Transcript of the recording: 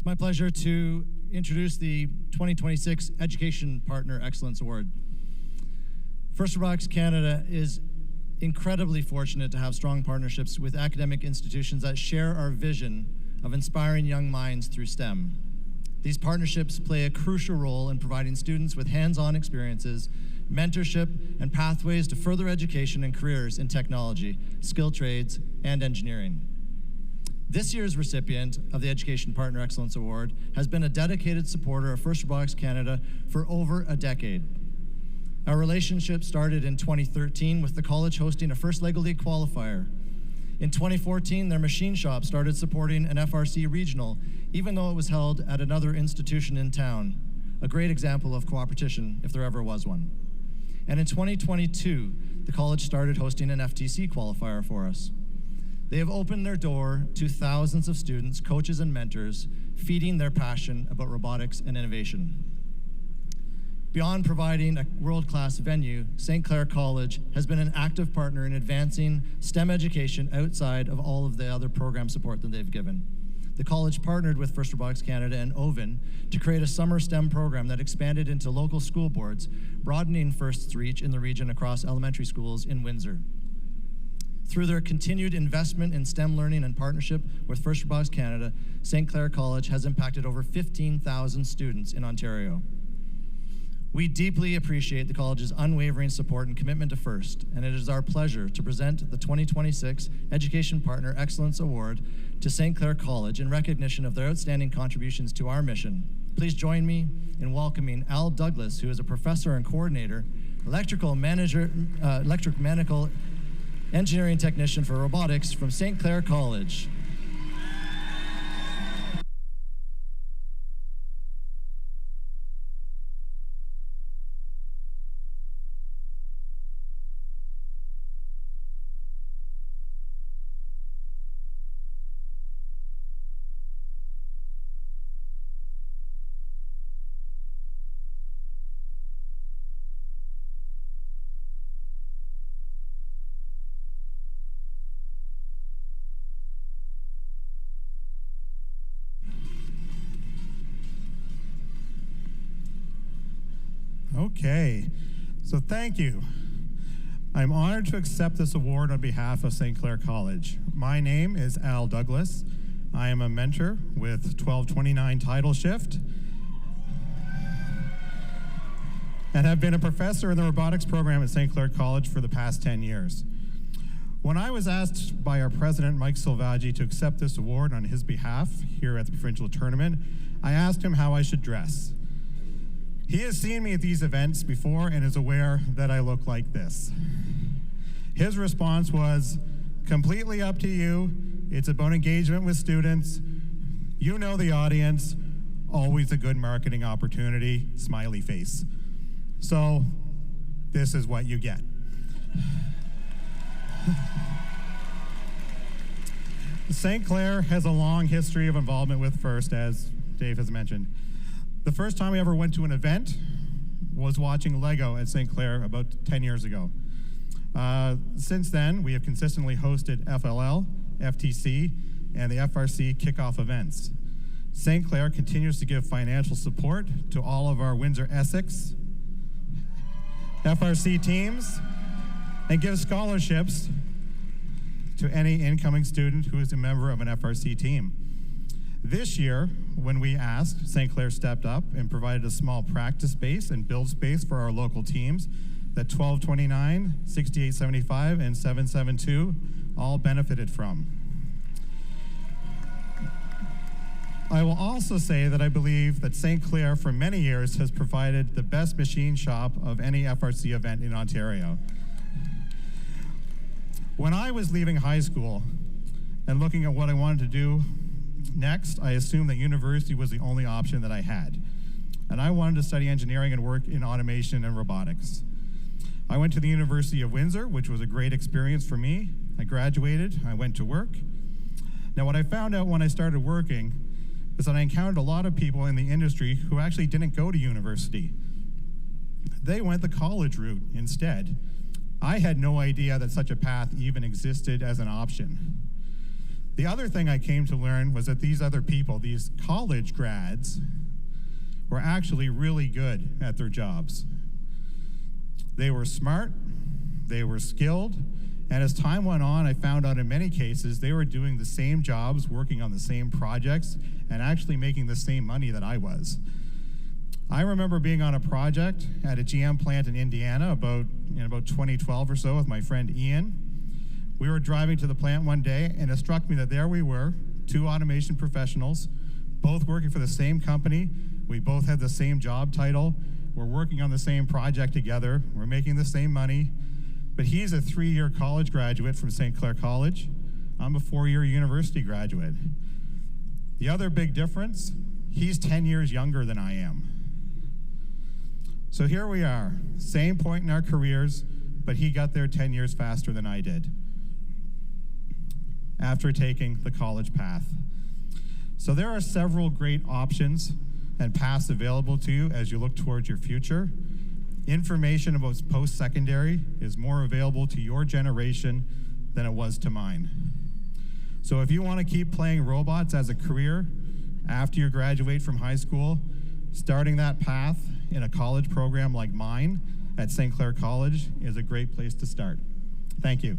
It's my pleasure to introduce the 2026 Education Partner Excellence Award. First Robotics Canada is incredibly fortunate to have strong partnerships with academic institutions that share our vision of inspiring young minds through STEM. These partnerships play a crucial role in providing students with hands-on experiences, mentorship, and pathways to further education and careers in technology, skilled trades, and engineering. This year's recipient of the Education Partner Excellence Award has been a dedicated supporter of First Robotics Canada for over a decade. Our relationship started in 2013 with the college hosting a first LEGO League qualifier. In 2014, their machine shop started supporting an FRC regional, even though it was held at another institution in town. A great example of cooperation, if there ever was one. And in 2022, the college started hosting an FTC qualifier for us. They have opened their door to thousands of students, coaches, and mentors, feeding their passion about robotics and innovation. Beyond providing a world-class venue, St. Clair College has been an active partner in advancing STEM education outside of all of the other program support that they've given. The college partnered with First Robotics Canada and Oven to create a summer STEM program that expanded into local school boards, broadening First's reach in the region across elementary schools in Windsor. Through their continued investment in STEM learning and partnership with First Robotics Canada, St. Clair College has impacted over 15,000 students in Ontario. We deeply appreciate the college's unwavering support and commitment to FIRST, and it is our pleasure to present the 2026 Education Partner Excellence Award to St. Clair College in recognition of their outstanding contributions to our mission. Please join me in welcoming Al Douglas, who is a professor and coordinator, electrical mechanical engineering technician for robotics from St. Clair College. Okay, so thank you. I'm honored to accept this award on behalf of St. Clair College. My name is Al Douglas. I am a mentor with 1229 Title Shift and have been a professor in the robotics program at St. Clair College for the past 10 years. When I was asked by our president, Mike Silvaggi, to accept this award on his behalf here at the Provincial tournament, I asked him how I should dress. He has seen me at these events before and is aware that I look like this. His response was, completely up to you. It's about engagement with students. You know the audience. Always a good marketing opportunity. Smiley face. So this is what you get. St. Clair has a long history of involvement with FIRST, as Dave has mentioned. The first time we ever went to an event was watching LEGO at St. Clair about 10 years ago. Since then, we have consistently hosted FLL, FTC, and the FRC kickoff events. St. Clair continues to give financial support to all of our Windsor-Essex FRC teams and gives scholarships to any incoming student who is a member of an FRC team. This year, when we asked, St. Clair stepped up and provided a small practice space and build space for our local teams that 1229, 6875, and 772 all benefited from. I will also say that I believe that St. Clair for many years has provided the best machine shop of any FRC event in Ontario. When I was leaving high school and looking at what I wanted to do next, I assumed that university was the only option that I had. And I wanted to study engineering and work in automation and robotics. I went to the University of Windsor, which was a great experience for me. I graduated, I went to work. Now, what I found out when I started working is that I encountered a lot of people in the industry who actually didn't go to university. They went the college route instead. I had no idea that such a path even existed as an option. The other thing I came to learn was that these other people, these college grads, were actually really good at their jobs. They were smart, they were skilled, and as time went on, I found out in many cases they were doing the same jobs, working on the same projects, and actually making the same money that I was. I remember being on a project at a GM plant in Indiana in about 2012 or so with my friend Ian. We were driving to the plant one day, and it struck me that there we were, two automation professionals, both working for the same company. We both had the same job title. We're working on the same project together. We're making the same money. But he's a 3-year college graduate from St. Clair College. I'm a 4-year university graduate. The other big difference, he's 10 years younger than I am. So here we are, same point in our careers, but he got there 10 years faster than I did after taking the college path. So there are several great options and paths available to you as you look towards your future. Information about post-secondary is more available to your generation than it was to mine. So if you want to keep playing robots as a career after you graduate from high school, starting that path in a college program like mine at St. Clair College is a great place to start. Thank you.